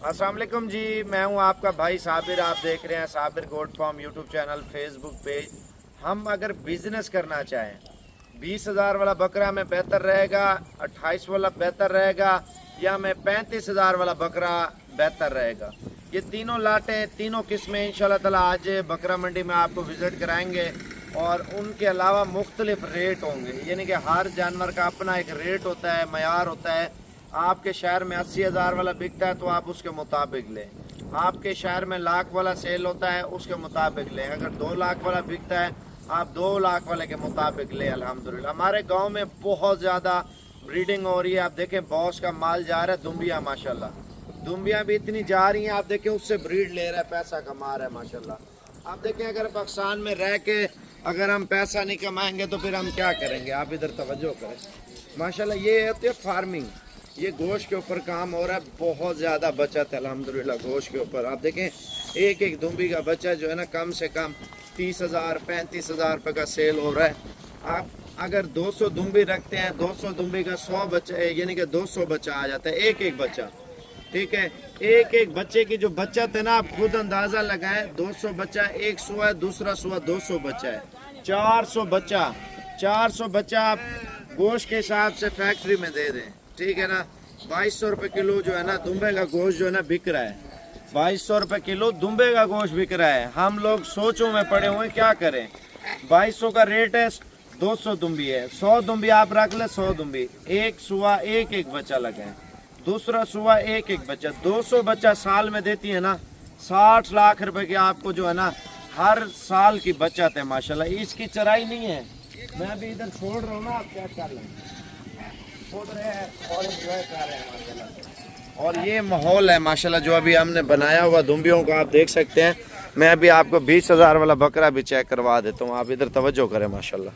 अस्सलाम वालेकुम जी, मैं हूं आपका भाई साबिर। आप देख रहे हैं Sabir goat farm YouTube channel, Facebook page. हम अगर बिजनेस करना चाहें, 20,000 वाला बकरा में बेहतर रहेगा, 28 वाला बेहतर रहेगा, या हमें 35,000 वाला बकरा बेहतर रहेगा। ये तीनों लाटें, तीनों किस्में इंशाल्लाह ताला आज बकरा मंडी में आपको विज़िट कराएंगे और उनके अलावा मुख्तलिफ रेट होंगे। यानी कि हर जानवर का अपना एक रेट होता है, मयार होता है। आपके शहर में 80,000 वाला बिकता है तो आप उसके मुताबिक लें। आपके शहर में लाख वाला सेल होता है, उसके मुताबिक लें। अगर 2 लाख वाला बिकता है, आप 2 लाख वाले के मुताबिक लें। अल्हम्दुलिल्लाह हमारे गांव में बहुत ज़्यादा ब्रीडिंग हो रही है। आप देखें बॉस का माल जा रहा है दुम्बिया, माशाल्लाह दुम्बिया भी इतनी जा रही हैं। आप देखें उससे ब्रीड ले रहा है, पैसा कमा रहा है माशाल्लाह। आप देखें अगर पाकिस्तान में रह के अगर हम पैसा नहीं कमाएंगे तो फिर हम क्या करेंगे। आप इधर तवज्जो करें माशाल्लाह। ये होती है फार्मिंग, ये गोश्त के ऊपर काम हो रहा है। बहुत ज़्यादा बचत है अल्हम्दुलिल्लाह गोश्त के ऊपर। आप देखें एक एक दुम्बी का बच्चा जो है ना, कम से कम 30,000 35,000 रुपये का सेल हो रहा है। आप अगर 200 दुम्बी रखते हैं, 200 दुम्बी का 100 बच्चा, यानी कि 200 बच्चा आ जाता है, एक एक बच्चा। ठीक है, एक एक बच्चे की जो बचत है ना, आप खुद अंदाज़ा लगाएं। 200 बच्चा, एक सुआ है, दूसरा सुआ 200 बच्चा है, 400 बच्चा। 400 बच्चा आप गोश्त के हिसाब से फैक्ट्री में दे दें, ठीक है ना। 2200 रुपये किलो जो है ना दुम्बे का गोश्त जो है ना बिक रहा है। 2200 रुपये किलो दुम्बे का गोश्त बिक रहा है। हम लोग सोचों में पड़े हुए हैं क्या करें। 2200 का रेट है, 200 दुम्बी है, 100 दुम्बी आप रख ले, 100 दुम्बी, एक सुआ एक एक बच्चा लगाए, दूसरा सुआ एक एक बच्चा, 200 बच्चा साल में देती है ना। 60 लाख रुपए की आपको जो है ना हर साल की बचत है माशाल्लाह। इसकी चराई नहीं है, मैं अभी इधर छोड़ रहा हूँ ना, आप चेक कर लें, छोड़ रहे हैं और एंजॉय कर रहे हैं माशाल्लाह। और ये माहौल है माशाल्लाह जो अभी हमने बनाया हुआ दुम्बियों का, आप देख सकते हैं। मैं अभी आपको 20,000 वाला बकरा भी चेक करवा देता हूँ, आप इधर तवज्जो करें माशाल्लाह।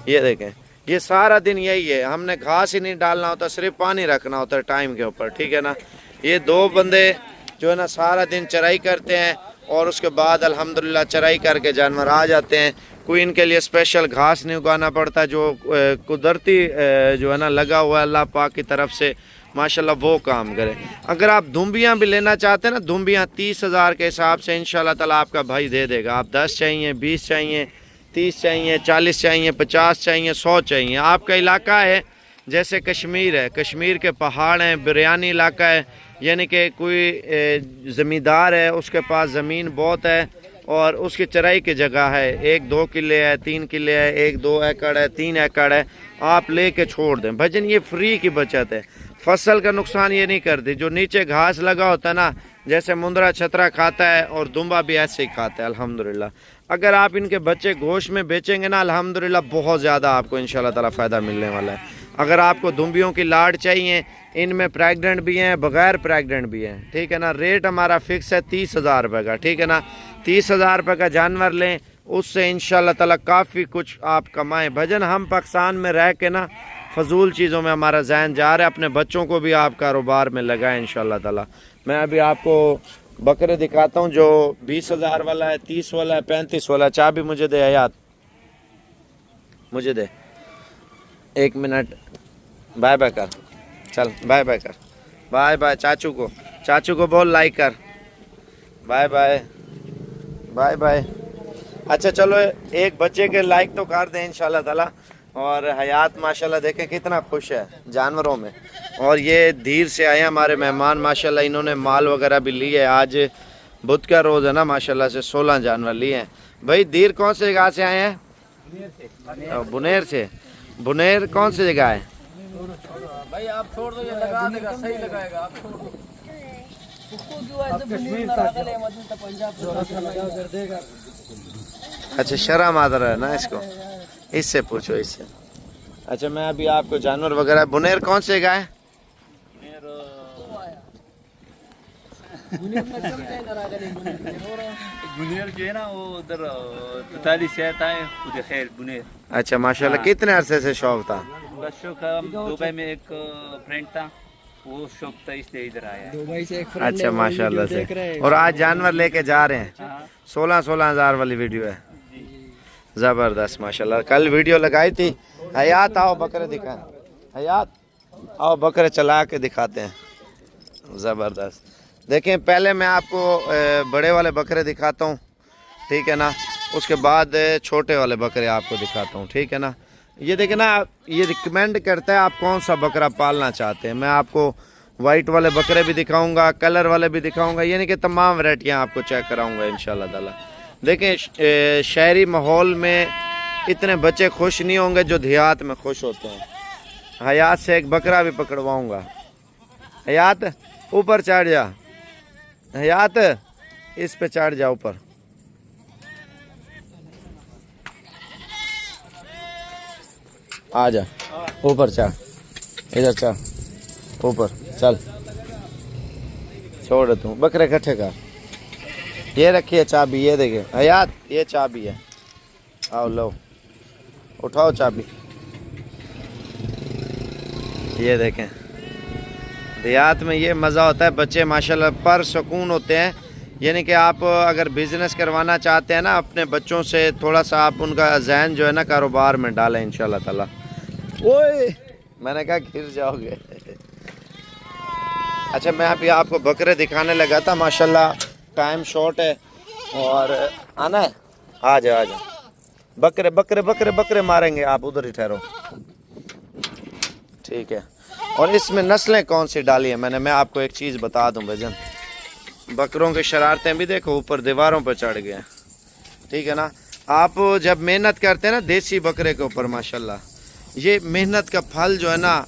ये देखें, ये सारा दिन यही है, हमने घास ही नहीं डालना होता, सिर्फ पानी रखना होता है टाइम के ऊपर, ठीक है ना। ये 2 बंदे जो है ना सारा दिन चराई करते हैं और उसके बाद अल्हम्दुलिल्लाह चराई करके जानवर आ जाते हैं। कोई इनके लिए स्पेशल घास नहीं उगाना पड़ता, जो कुदरती जो है ना लगा हुआ है अल्लाह पाक की तरफ से माशाल्लाह, वो काम करे। अगर आप दुम्बियाँ भी लेना चाहते हैं ना, दुम्बियाँ 30,000 के हिसाब से इंशाल्लाह ताला आपका भाई दे देगा। आप 10 चाहिए, 20 चाहिए, 30 चाहिए, 40 चाहिए, 50 चाहिए, 100 चाहिए। आपका इलाका है जैसे कश्मीर है, कश्मीर के पहाड़ हैं, बिरयानी इलाका है, यानी कि कोई ज़मींदार है उसके पास ज़मीन बहुत है और उसकी चराई की जगह है, 1-2 किले है, 3 किले है, 1-2 एकड़ है, 3 एकड़ है, आप ले के छोड़ दें भजन। ये फ्री की बचत है, फसल का नुकसान ये नहीं करती। जो नीचे घास लगा होता है ना, जैसे मुंदरा छतरा खाता है और दुम्बा भी ऐसे ही खाता है अल्हम्दुलिल्लाह। अगर आप इनके बच्चे गोश्त में बेचेंगे ना अल्हम्दुलिल्लाह, बहुत ज़्यादा आपको इंशाल्लाह ताला फ़ायदा मिलने वाला है। अगर आपको दुम्बियों की लाट चाहिए, इनमें प्रेग्नेंट भी हैं, बग़ैर प्रेग्नेंट भी हैं, ठीक है ना। रेट हमारा फ़िक्स है 30,000 रुपये का, ठीक है ना। 30,000 रुपये का जानवर लें, उससे इंशाल्लाह ताला काफ़ी कुछ आप कमाएं भजन। हम पाकिस्तान में रह के ना फजूल चीज़ों में हमारा जहन जा रहा है, अपने बच्चों को भी आप कारोबार में लगाएं इंशाल्लाह ताला। मैं अभी आपको बकरे दिखाता हूँ जो 20,000 वाला है, 30 वाला है, 35 वाला है। चाबी मुझे दे हयात, मुझे दे, 1 मिनट। बाय बाय कर, चल बाय बाय कर, बाय बाय। चाचू को बोल लाइक कर, बाय बाय बाय बाय। अच्छा चलो, एक बच्चे के लाइक तो कर दें इंशाल्लाह ताला। और हयात माशाल्लाह देखें कितना खुश है जानवरों में। और ये धीर से आए हमारे मेहमान माशाल्लाह, इन्होंने माल वगैरह भी लिए है। आज बुध का रोज़ है ना, माशाल्लाह से 16 जानवर लिए हैं। भाई धीर कौन से जगह से आए हैं? बुनेर से। बुनेर कौन सी जगह है? भाई आप छोड़ दो, ये लगा देगा, सही लगाएगा, आप छोड़ दो। अच्छा शर्म आता है ना इसको, इससे पूछो इससे। अच्छा मैं अभी आपको जानवर वगैरह, बुनेर कौन से जगह है? बुनेर जो है ना वो उधर 43 से आता है, उधर खैर बुनेर। अच्छा माशाल्लाह, कितने अरसे से शौक था? बस शौक, हम दुबई में एक फ्रेंड था, वो शौक था इसलिए इधर आया। दुबई से एक फ्रेंड। अच्छा माशाल्लाह से। और आज जानवर लेके जा रहे हैं। 16 हज़ार वाली वीडियो है, ज़बरदस्त माशाल्लाह। कल वीडियो लगाई थी। हयात आओ बकरे दिखा, हयात आओ बकरे चला के दिखाते हैं, ज़बरदस्त। देखें पहले मैं आपको बड़े वाले बकरे दिखाता हूँ, ठीक है ना, उसके बाद छोटे वाले बकरे आपको दिखाता हूँ, ठीक है ना। ये देखें ना, ये रिकमेंड करता है आप कौन सा बकरा पालना चाहते हैं। मैं आपको वाइट वाले बकरे भी दिखाऊंगा, कलर वाले भी दिखाऊंगा, यानी कि तमाम वैरायटियाँ आपको चेक कराऊंगा इंशाल्लाह ताला। देखें शहरी माहौल में इतने बच्चे खुश नहीं होंगे जो देहात में खुश होते हैं। हयात से एक बकरा भी पकड़वाऊंगा। हयात ऊपर चढ़ जा, हयात इस पे चढ़ जा ऊपर। आ जा ऊपर चढ़, इधर चढ़ ऊपर चल, छोड़ तू बकरे इकट्ठे कर। ये रखिए चाबी, ये देखे हयात ये चाबी है, आओ लो उठाओ चाबी। ये देखें देहात में ये मज़ा होता है, बच्चे माशाल्लाह पर सुकून होते हैं। यानी कि आप अगर बिज़नेस करवाना चाहते हैं ना अपने बच्चों से, थोड़ा सा आप उनका जहन जो है ना कारोबार में डालें इंशाल्लाह ताला। ओए मैंने कहा गिर जाओगे। अच्छा मैं अभी आपको बकरे दिखाने लगा था, माशाल्लाह टाइम शॉर्ट है और आना है, आ जा बकरे बकरे बकरे बकरे मारेंगे, आप उधर ही ठहरो, ठीक है। और इसमें नस्लें कौन सी डाली है मैंने, मैं आपको एक चीज़ बता दूं भजन, बकरों की शरारतें भी देखो ऊपर दीवारों पर चढ़ गए, ठीक है ना। आप जब मेहनत करते हैं ना देसी बकरे के ऊपर, माशाल्लाह ये मेहनत का फल जो है ना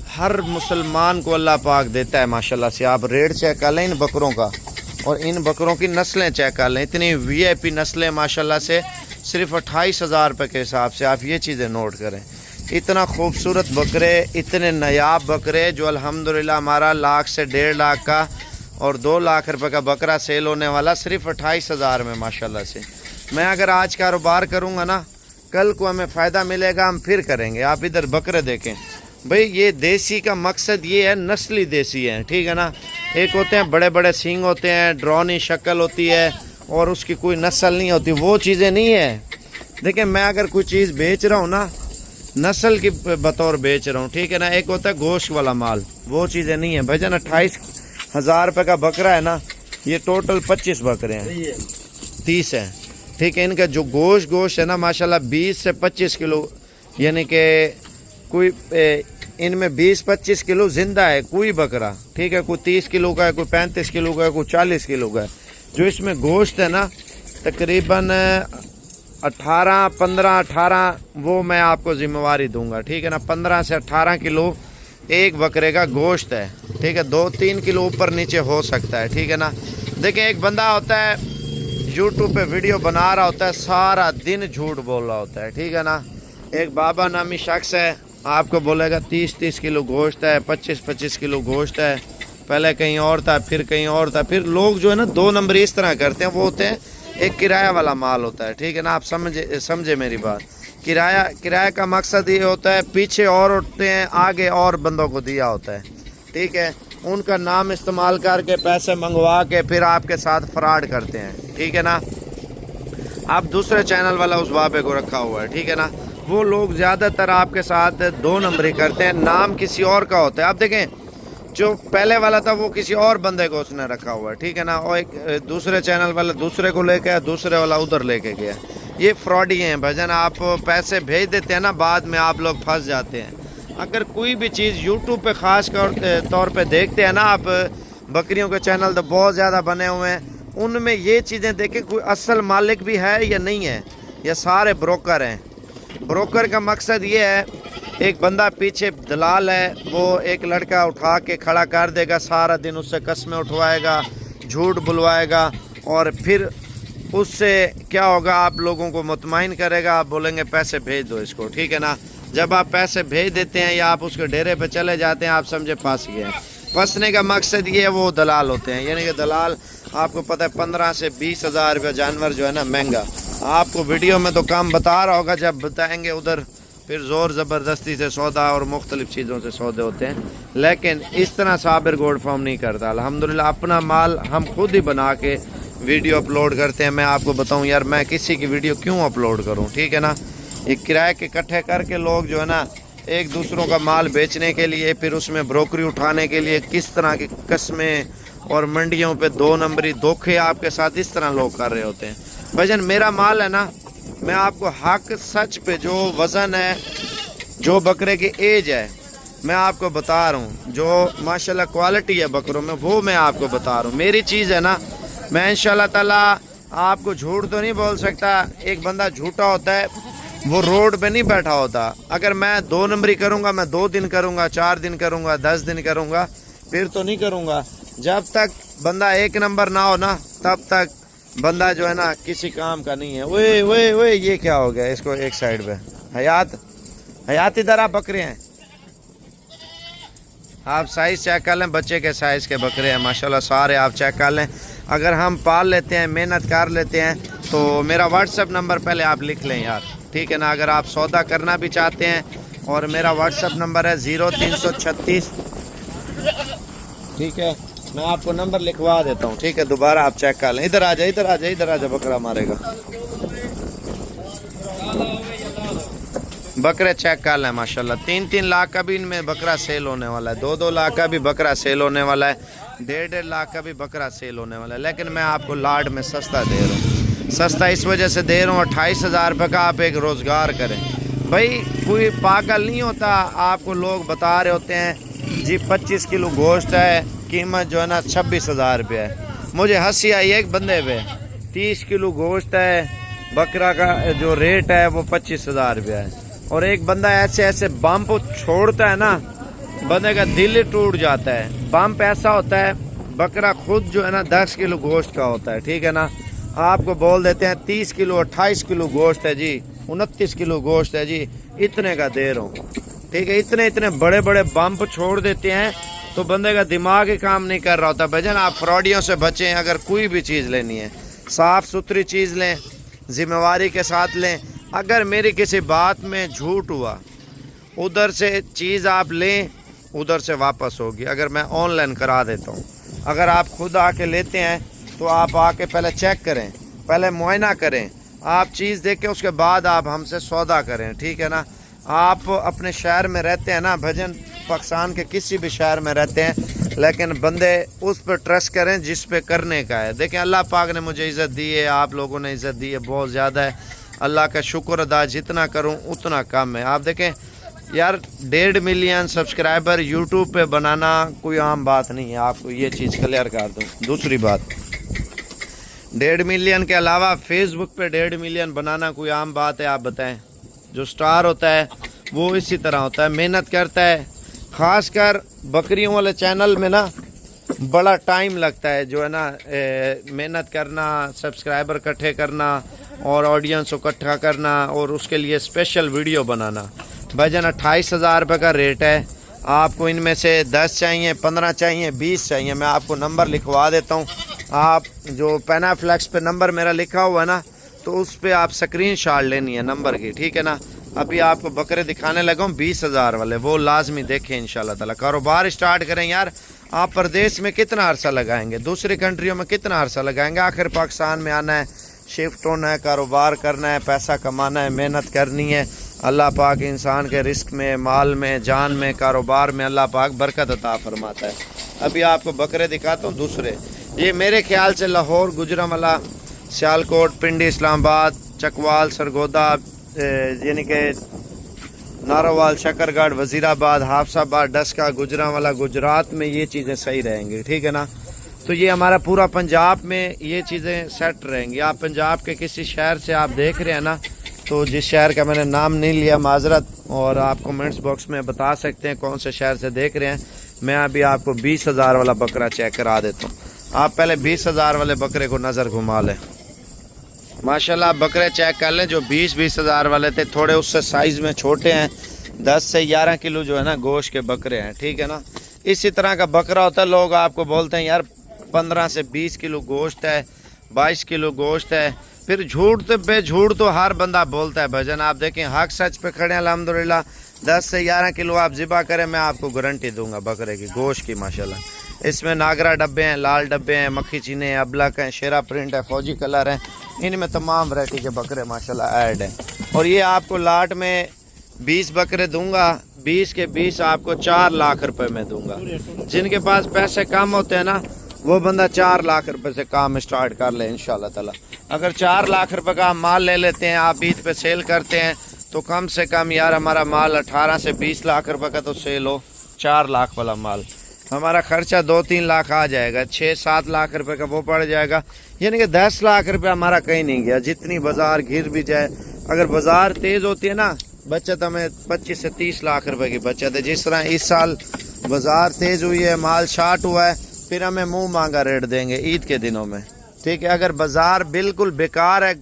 हर मुसलमान को अल्लाह पाक देता है माशाल्लाह से। आप रेट चेक कर लें इन बकरों का और इन बकरों की नस्लें चेक कर लें, इतनी VIP नस्लें माशाल्लाह से, सिर्फ 28,000 रुपये के हिसाब से। आप ये चीज़ें नोट करें, इतना खूबसूरत बकरे, इतने नायाब बकरे जो अल्हम्दुलिल्लाह हमारा 1 लाख से 1.5 लाख का और 2 लाख रुपए का बकरा सेल होने वाला सिर्फ 28,000 में माशाल्लाह से। मैं अगर आज कारोबार करूँगा ना, कल को हमें फ़ायदा मिलेगा, हम फिर करेंगे। आप इधर बकरे देखें भाई, ये देसी का मकसद ये है, नस्ली देसी है, ठीक है ना। एक होते हैं बड़े बड़े सींग होते हैं, ड्रोनी शक्ल होती है और उसकी कोई नस्ल नहीं होती, वो चीज़ें नहीं है। देखें मैं अगर कोई चीज़ बेच रहा हूँ ना, नस्ल की बतौर बेच रहा हूँ, ठीक है ना। एक होता है गोश्त वाला माल, वो चीज़ें नहीं है भाईजान। 28,000 रुपये का बकरा है ना, ये टोटल 25 बकरे हैं, 30 हैं, ठीक है। इनका जो गोश्त है ना माशाल्लाह 20 से 25 किलो, यानी कि कोई इनमें 20-25 किलो जिंदा है कोई बकरा, ठीक है। कोई 30 किलो का है, कोई 35 किलो का है, कोई 40 किलो का है। जो इसमें गोश्त है ना तकरीबन 15-18 वो मैं आपको जिम्मेवारी दूंगा, ठीक है ना। 15 से 18 किलो एक बकरे का गोश्त है, ठीक है। 2-3 किलो ऊपर नीचे हो सकता है, ठीक है ना। देखिए एक बंदा होता है YouTube पे वीडियो बना रहा होता है, सारा दिन झूठ बोल रहा होता है, ठीक है ना। एक बाबा नामी शख्स है, आपको बोलेगा 30-30 किलो गोश्त है, 25-25 किलो गोश्त है, पहले कहीं और था फिर कहीं और था। फिर लोग जो है ना 2 नंबर इस तरह करते हैं, वो होते हैं एक किराया वाला माल होता है, ठीक है ना। आप समझे मेरी बात। किराया का मकसद ये होता है, पीछे और उठते हैं, आगे और बंदों को दिया होता है, ठीक है। उनका नाम इस्तेमाल करके पैसे मंगवा के फिर आपके साथ फ्रॉड करते हैं, ठीक है ना। आप दूसरे चैनल वाला उस बाबे को रखा हुआ है, ठीक है ना। वो लोग ज़्यादातर आपके साथ 2 नंबरी करते हैं, नाम किसी और का होता है। आप देखें जो पहले वाला था वो किसी और बंदे को उसने रखा हुआ है, ठीक है ना। और एक दूसरे चैनल वाला दूसरे को लेके आया, दूसरे वाला उधर लेके गया। ये फ्रॉडी हैं भजन, आप पैसे भेज देते हैं ना, बाद में आप लोग फंस जाते हैं। अगर कोई भी चीज़ यूट्यूब पे ख़ास तौर पे देखते हैं ना आप, बकरियों के चैनल तो बहुत ज़्यादा बने हुए हैं, उनमें ये चीज़ें देखें कोई असल मालिक भी है या नहीं है, या सारे ब्रोकर हैं। ब्रोकर का मकसद ये है, एक बंदा पीछे दलाल है, वो एक लड़का उठा के खड़ा कर देगा, सारा दिन उससे कस्में उठवाएगा, झूठ बुलवाएगा और फिर उससे क्या होगा, आप लोगों को मुतमईन करेगा, आप बोलेंगे पैसे भेज दो इसको, ठीक है ना। जब आप पैसे भेज देते हैं या आप उसके डेरे पे चले जाते हैं, आप समझे फंस गए हैं। फंसने का मकसद ये है, वो दलाल होते हैं, यानी कि दलाल आपको पता है 15 से 20 हज़ार रुपये जानवर जो है ना महंगा। आपको वीडियो में तो काम बता रहा होगा, जब बताएंगे उधर फिर ज़ोर ज़बरदस्ती से सौदा और मुख्तलिफ़ चीज़ों से सौदे होते हैं। लेकिन इस तरह साबिर गोल्ड फार्म नहीं करता। अल्हम्दुलिल्लाह अपना माल हम खुद ही बना के वीडियो अपलोड करते हैं। मैं आपको बताऊं यार, मैं किसी की वीडियो क्यों अपलोड करूं, ठीक है ना। ये किराए के इकट्ठे करके लोग जो है ना एक दूसरों का माल बेचने के लिए, फिर उसमें ब्रोकरी उठाने के लिए किस तरह की कस्में اور منڈیوں پہ 2 نمبری دھوکے آپ کے ساتھ اس طرح لوگ کر رہے ہوتے ہیں۔ بھجن میرا مال ہے نا، میں آپ کو حق سچ پہ جو وزن ہے، جو بکرے کی ایج ہے، میں آپ کو بتا رہا ہوں، جو ماشاءاللہ کوالٹی ہے بکروں میں، وہ میں آپ کو بتا رہا ہوں۔ میری چیز ہے نا، میں انشاءاللہ تعالیٰ آپ کو جھوٹ تو نہیں بول سکتا۔ ایک بندہ جھوٹا ہوتا ہے، وہ روڈ پہ نہیں بیٹھا ہوتا۔ اگر میں 2 نمبری کروں گا، میں 2 دن کروں گا، 4 دن کروں گا، 10 دن کروں گا، پھر تو نہیں کروں گا۔ جب تک بندہ 1 نمبر نہ ہو نا، تب تک بندہ جو ہے نا کسی کام کا نہیں ہے۔ اوے یہ کیا ہو گیا؟ اس کو ایک سائڈ پہ حیات ادھر آپ بکرے ہیں، آپ سائز چیک کر لیں، بچے کے سائز کے بکرے ہیں ماشاءاللہ سارے، آپ چیک کر لیں۔ اگر ہم پال لیتے ہیں، محنت کر لیتے ہیں، تو میرا واٹس ایپ نمبر پہلے آپ لکھ لیں یار، ٹھیک ہے نا؟ اگر آپ سودا کرنا بھی چاہتے ہیں، اور میرا واٹس ایپ نمبر ہے 0336، ٹھیک ہے؟ میں آپ کو نمبر لکھوا دیتا ہوں، ٹھیک ہے؟ دوبارہ آپ چیک کر لیں۔ ادھر آ جا بکرا مارے گا، بکرے چیک کر لیں ماشاءاللہ۔ 3 لاکھ کا بھی ان میں بکرا سیل ہونے والا ہے، 2 لاکھ کا بھی بکرا سیل ہونے والا ہے، 1.5 لاکھ کا بھی بکرا سیل ہونے والا ہے۔ لیکن میں آپ کو لاٹ میں سستا دے رہا ہوں، سستا اس وجہ سے دے رہا ہوں، 28,000 روپے کا آپ ایک روزگار کریں۔ بھائی کوئی پاگل نہیں ہوتا، آپ کو لوگ بتا رہے ہوتے ہیں جی 25 کلو گوشت ہے، قیمت جو ہے نا 26,000 روپے ہے۔ مجھے ہنسی آئی ایک بندے پہ، 30 کلو گوشت ہے، بکرا کا جو ریٹ ہے وہ 25,000 روپے ہے، اور ایک بندہ ایسے بمپ چھوڑتا ہے نا، بندے کا دل ہی ٹوٹ جاتا ہے۔ بمپ ایسا ہوتا ہے، بکرا خود جو ہے نا 10 کلو گوشت کا ہوتا ہے، ٹھیک ہے نا؟ آپ کو بول دیتے ہیں 30 کلو 28 کلو گوشت ہے جی، 29 کلو گوشت ہے جی، اتنے کا دے رہا ہوں، ٹھیک ہے؟ اتنے بڑے بمپ چھوڑ دیتے ہیں، تو بندے کا دماغ ہی کام نہیں کر رہا ہوتا۔ بھجن آپ فراڈیوں سے بچیں، اگر کوئی بھی چیز لینی ہے صاف ستھری چیز لیں، ذمہ داری کے ساتھ لیں۔ اگر میری کسی بات میں جھوٹ ہوا، ادھر سے چیز آپ لیں، ادھر سے واپس ہوگی، اگر میں آن لائن کرا دیتا ہوں۔ اگر آپ خود آ کے لیتے ہیں تو آپ آ کے پہلے چیک کریں، پہلے معائنہ کریں، آپ چیز دیکھ کے اس کے بعد آپ ہم سے سودا کریں، ٹھیک ہے نا؟ آپ اپنے شہر میں رہتے ہیں نا بھجن، پاکستان کے کسی بھی شہر میں رہتے ہیں، لیکن بندے اس پہ ٹرسٹ کریں جس پہ کرنے کا ہے۔ دیکھیں اللہ پاک نے مجھے عزت دی ہے، آپ لوگوں نے عزت دی ہے، بہت زیادہ ہے، اللہ کا شکر ادا، جتنا کروں اتنا کم ہے۔ آپ دیکھیں یار 1.5 ملین سبسکرائبر یوٹیوب پہ بنانا کوئی عام بات نہیں ہے، آپ کو یہ چیز کلیئر کر دوں۔ دوسری بات، 1.5 ملین کے علاوہ فیس بک پہ 1.5 ملین بنانا کوئی عام بات ہے؟ آپ بتائیں۔ جو سٹار ہوتا ہے وہ اسی طرح ہوتا ہے، محنت کرتا ہے، خاص کر بکریوں والے چینل میں نا بڑا ٹائم لگتا ہے، جو ہے نا محنت کرنا، سبسکرائبر اکٹھے کرنا اور آڈینس کو اکٹھا کرنا، اور اس کے لیے اسپیشل ویڈیو بنانا۔ بھجن 28,000 روپے کا ریٹ ہے، آپ کو ان میں سے 10 چاہیے، 15 چاہیے، 20 چاہیے، میں آپ کو نمبر لکھوا دیتا ہوں۔ آپ جو پینا فلیکس پہ نمبر میرا لکھا ہوا ہے نا، تو اس پہ آپ سکرین شاٹ لینی ہے نمبر کی، ٹھیک ہے نا؟ ابھی آپ کو بکرے دکھانے لگا ہوں 20,000 والے، وہ لازمی دیکھیں انشاءاللہ تعالیٰ۔ کاروبار اسٹارٹ کریں یار، آپ پردیس میں کتنا عرصہ لگائیں گے، دوسری کنٹریوں میں کتنا عرصہ لگائیں گے؟ آخر پاکستان میں آنا ہے، شفٹ ہونا ہے، کاروبار کرنا ہے، پیسہ کمانا ہے، محنت کرنی ہے۔ اللہ پاک انسان کے رزق میں، مال میں، جان میں، کاروبار میں اللہ پاک برکت عطا فرماتا ہے۔ ابھی آپ کو بکرے دکھاتا ہوں دوسرے، یہ میرے خیال سے لاہور، گجرانوالہ، سیالکوٹ، پنڈی، اسلام آباد، چکوال، سرگودا، یعنی کہ ناروال، شکر گڑھ، وزیر آباد، حافظ آباد، ڈسکا، گجرانوالہ، گجرات میں یہ چیزیں صحیح رہیں گی، ٹھیک ہے نا؟ تو یہ ہمارا پورا پنجاب میں یہ چیزیں سیٹ رہیں گی۔ آپ پنجاب کے کسی شہر سے آپ دیکھ رہے ہیں نا، تو جس شہر کا میں نے نام نہیں لیا معذرت، اور آپ کمنٹس باکس میں بتا سکتے ہیں کون سے شہر سے دیکھ رہے ہیں۔ میں ابھی آپ کو 20,000 والا بکرا چیک کرا دیتا ہوں، آپ پہلے 20,000 والے بکرے کو نظر گھما لیں۔ ماشاءاللہ آپ بکرے چیک کر لیں، جو 20,000 والے تھے، تھوڑے اس سے سائز میں چھوٹے ہیں، 10 سے 11 کلو جو ہے نا گوشت کے بکرے ہیں، ٹھیک ہے نا؟ اسی طرح کا بکرا ہوتا ہے، لوگ آپ کو بولتے ہیں یار 15 سے 20 کلو گوشت ہے، 22 کلو گوشت ہے، پھر جھوٹ پہ جھوٹ تو ہر بندہ بولتا ہے بھجن۔ آپ دیکھیں حق سچ پہ کھڑے ہیں الحمدللہ، 10 سے 11 کلو آپ ذبح کریں، میں آپ کو گارنٹی دوں گا بکرے کی گوشت کی ماشاءاللہ۔ اس میں ناگرا ڈبے ہیں، لال ڈبے ہیں، مکھی چینے ہیں، ابلک ہیں، شیرا پرنٹ ہے، فوجی کلر ہیں، ان میں تمام ورائٹی کے بکرے ماشاءاللہ ایڈ ہیں۔ اور یہ آپ کو لاٹ میں 20 بکرے دوں گا، 20 کے 20 آپ کو 4 لاکھ روپے میں دوں گا۔ جن کے پاس پیسے کم ہوتے ہیں نا، वो बंदा 4 लाख रुपए से काम स्टार्ट कर ले इंशाल्लाह ताला। अगर 4 लाख रुपए का हम माल ले लेते हैं, आप ईद पे सेल करते हैं, तो कम से कम यार हमारा माल 18 से 20 लाख रुपए का तो सेल हो। 4 लाख वाला माल हमारा खर्चा 2-3 लाख आ जाएगा, 6-7 लाख रुपए का वो पड़ जाएगा, यानी कि 10 लाख रुपए हमारा कहीं नहीं गया। जितनी बाजार गिर भी जाए, अगर बाजार तेज होती है ना, बचत हमें 25 से 30 लाख रुपए की बचत है। जिस तरह इस साल बाजार तेज हुई है, माल शार्ट हुआ है, फिर हमें मुंह मांगा रेट देंगे ईद के दिनों में, ठीक है। अगर बाजार बिल्कुल बेकार है,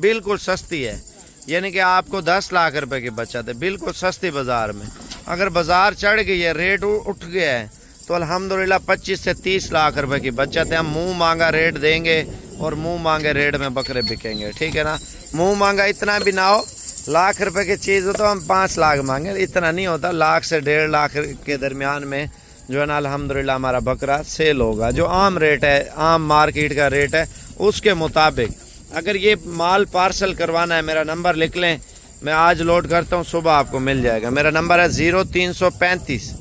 बिल्कुल सस्ती है, यानी कि आपको 10 लाख रुपए की बचत है बिल्कुल सस्ती बाजार में। अगर बाजार चढ़ गई है, रेट उठ गया है, तो अल्हम्दुलिल्लाह 25 से 30 लाख रुपए की बचत है। हम मुंह मांगा रेट देंगे और मुंह मांगे रेट में बकरे बिकेंगे, ठीक है ना। मुंह मांगा इतना भी ना हो, लाख रुपए की चीज़ हो तो हम 5 लाख मांगे, इतना नहीं होता। लाख से 1.5 लाख के दरमियान में जो है ना अल्हम्दुलिल्लाह हमारा बकरा सेल होगा। जो आम रेट है, आम मार्केट का रेट है, उसके मुताबिक। अगर ये माल पार्सल करवाना है, मेरा नंबर लिख लें, मैं आज लोड करता हूँ, सुबह आपको मिल जाएगा। मेरा नंबर है 0335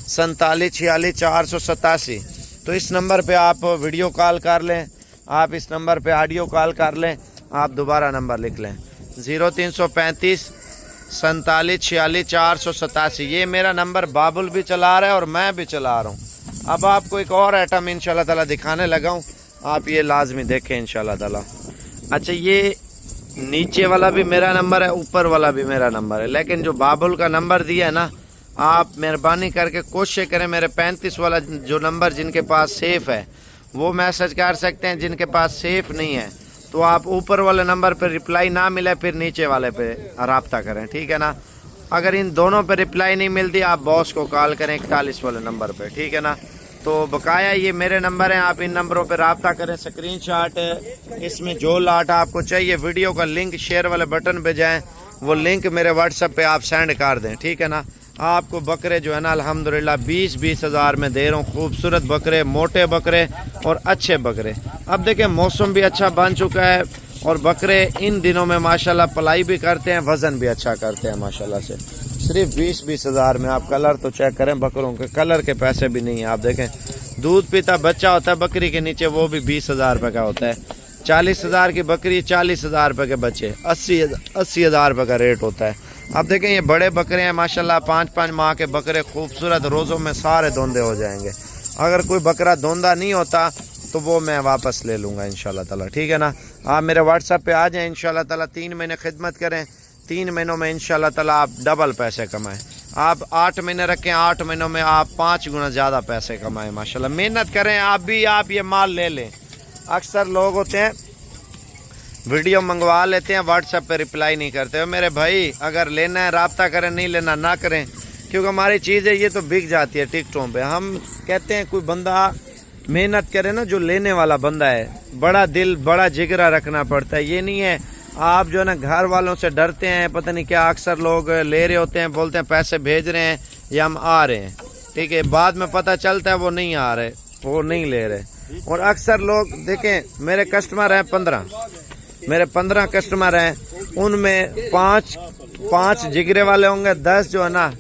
47 46 487। तो इस नंबर पे आप वीडियो कॉल कर लें, आप इस नंबर पे ऑडियो कॉल कर लें, आप दोबारा नंबर लिख लें 0335 47 46 487। ये मेरा नंबर बाबुल भी चला रहा है और मैं भी चला रहा हूँ। अब आपको एक और आइटम इंशाल्लाह ताला दिखाने लगा हूँ, आप ये लाजमी देखें इंशाल्लाह ताला। अच्छा, ये नीचे वाला भी मेरा नंबर है, ऊपर वाला भी मेरा नंबर है, लेकिन जो बाबुल का नंबर दिया है ना, आप मेहरबानी करके कोशिश करें मेरे 35 वाला जो नंबर जिनके पास सेफ है वो मैसेज कर सकते हैं। जिनके पास सेफ नहीं है तो आप ऊपर वाले नंबर पर रिप्लाई ना मिले फिर नीचे वाले पे रब्ता करें, ठीक है ना। अगर इन दोनों पे रिप्लाई नहीं मिलती, आप बॉस को कॉल करें 41 वाले नंबर पे, ठीक है ना। तो बकाया ये मेरे नंबर हैं, आप इन नंबरों पे रब्ता करें। स्क्रीनशॉट इसमें जो लाट आपको चाहिए, वीडियो का लिंक शेयर वाले बटन पे जाएं, वो लिंक मेरे व्हाट्सएप पे आप सेंड कर दें, ठीक है ना। आपको बकरे जो है ना अल्हम्दुलिल्लाह 20-20 हज़ार में दे रहा हूँ। खूबसूरत बकरे, मोटे बकरे और अच्छे बकरे। अब देखें मौसम भी अच्छा बन चुका है और बकरे इन दिनों में माशाल्लाह पलाई भी करते हैं, वज़न भी अच्छा करते हैं माशाल्लाह से। सिर्फ 20-20 हज़ार में। आप कलर तो चेक करें बकरों के, कलर के पैसे भी नहीं है। आप देखें दूध पीता बच्चा होता है बकरी के नीचे, वो भी 20 हज़ार रुपये का होता है। 40 हज़ार की बकरी, 40 हज़ार रुपये के बच्चे, 80 हज़ार रुपये का रेट होता है। अब देखें ये बड़े बकरे हैं माशाल्लाह, 5-5 माह के बकरे, खूबसूरत, रोज़ों में सारे धोंदे हो जाएंगे। अगर कोई बकरा धोंदा नहीं होता तो वो मैं वापस ले लूँगा इंशाल्लाह ताला, ठीक है ना। आप मेरे व्हाट्सएप पे आ जाएं इंशाल्लाह ताला। 3 महीने खिदमत करें, 3 महीनों में इंशाल्लाह ताला आप डबल पैसे कमाएं। आप 8 महीने रखें, 8 महीनों में आप 5 गुना ज़्यादा पैसे कमाएं माशाल्लाह। मेहनत करें आप भी, आप ये माल ले लें। अक्सर लोग होते हैं वीडियो मंगवा लेते हैं, व्हाट्सएप पे रिप्लाई नहीं करते हो। मेरे भाई अगर लेना है रब्ता करें, नहीं लेना ना करें, क्योंकि हमारी चीज़ें ये तो बिक जाती है टिकटों पे। हम कहते हैं कोई बंदा मेहनत करे ना, जो लेने वाला बंदा है, बड़ा दिल बड़ा जिगरा रखना पड़ता है। ये नहीं है आप जो है ना घर वालों से डरते हैं, पता नहीं क्या। अक्सर लोग ले रहे होते हैं, बोलते हैं पैसे भेज रहे हैं या हम आ रहे हैं, ठीक है, बाद में पता चलता है वो नहीं आ रहे, वो नहीं ले रहे। और अक्सर लोग देखें, मेरे कस्टमर हैं 15, मेरे 15 कस्टमर हैं, उनमें 5 जिगरे वाले होंगे, 10 जो है ना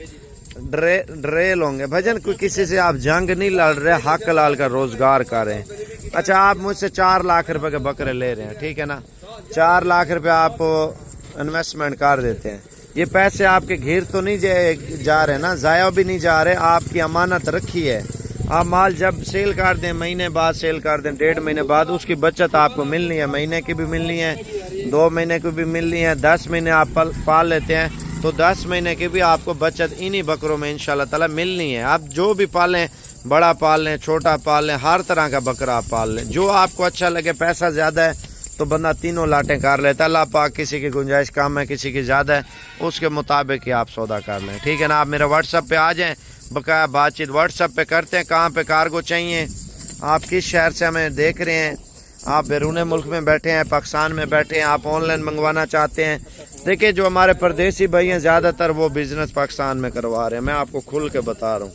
ड्रेल होंगे। भजन कोई किसी से आप जंग नहीं लड़ रहे, हक लाल का रोजगार कर रहे हैं। अच्छा, आप मुझसे 4 लाख रुपए के बकरे ले रहे हैं, ठीक है ना। 4 लाख रुपए आप इन्वेस्टमेंट कर देते हैं। ये पैसे आपके घेर तो नहीं जा रहे ना, ज़ाया भी नहीं जा रहे, आपकी अमानत रखी है। आप माल जब सेल कर दें, महीने बाद सेल कर दें, 1.5 महीने बाद, उसकी बचत आपको मिलनी है। महीने की भी मिलनी है, 2 महीने की भी मिलनी है, 10 महीने आप पाल लेते हैं तो 10 महीने की भी आपको बचत इन्हीं बकरों में इंशाल्लाह ताला मिलनी है। आप जो भी पालें, बड़ा पाल लें, छोटा पाल लें, हर तरह का बकरा आप पाल लें, जो आपको अच्छा लगे। पैसा ज़्यादा है तो बंदा तीनों लाटें कर लेता है, अल्लाह पाक किसी की गुंजाइश कम है, किसी की ज़्यादा है, उसके मुताबिक ही आप सौदा कर लें, ठीक है ना। आप मेरे व्हाट्सएप पे आ जाएं, बकाया बातचीत व्हाट्सएप पे करते हैं। कहाँ पे कार्गो चाहिए, आप किस शहर से हमें देख रहे हैं, आप बैरून मुल्क में बैठे हैं, पाकिस्तान में बैठे हैं, आप ऑनलाइन मंगवाना चाहते हैं। देखिए जो हमारे परदेसी भाई हैं ज़्यादातर वो बिज़नेस पाकिस्तान में करवा रहे हैं, मैं आपको खुल के बता रहा हूँ।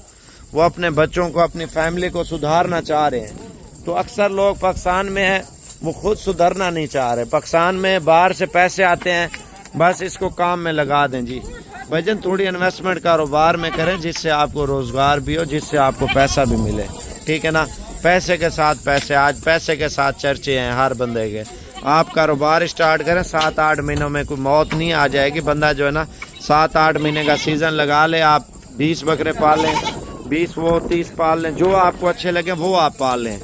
वो अपने बच्चों को, अपनी फैमिली को सुधारना चाह रहे हैं। तो अक्सर लोग पाकिस्तान में हैं, वो खुद सुधरना नहीं चाह रहे। पाकिस्तान में बाहर से पैसे आते हैं, बस इसको काम में लगा दें जी। भाईजान थोड़ी इन्वेस्टमेंट कारोबार में करें, जिससे आपको रोज़गार भी हो, जिससे आपको पैसा भी मिले, ठीक है ना। पैसे के साथ पैसे, आज पैसे के साथ चर्चे हैं हर बंदे के। आप कारोबार स्टार्ट करें, 7-8 महीनों में कोई मौत नहीं आ जाएगी। बंदा जो है ना 7-8 महीने का सीज़न लगा ले, आप 20 बकरे पाल लें, 20 वो 30 पाल लें, जो आपको अच्छे लगे वो आप पाल लें।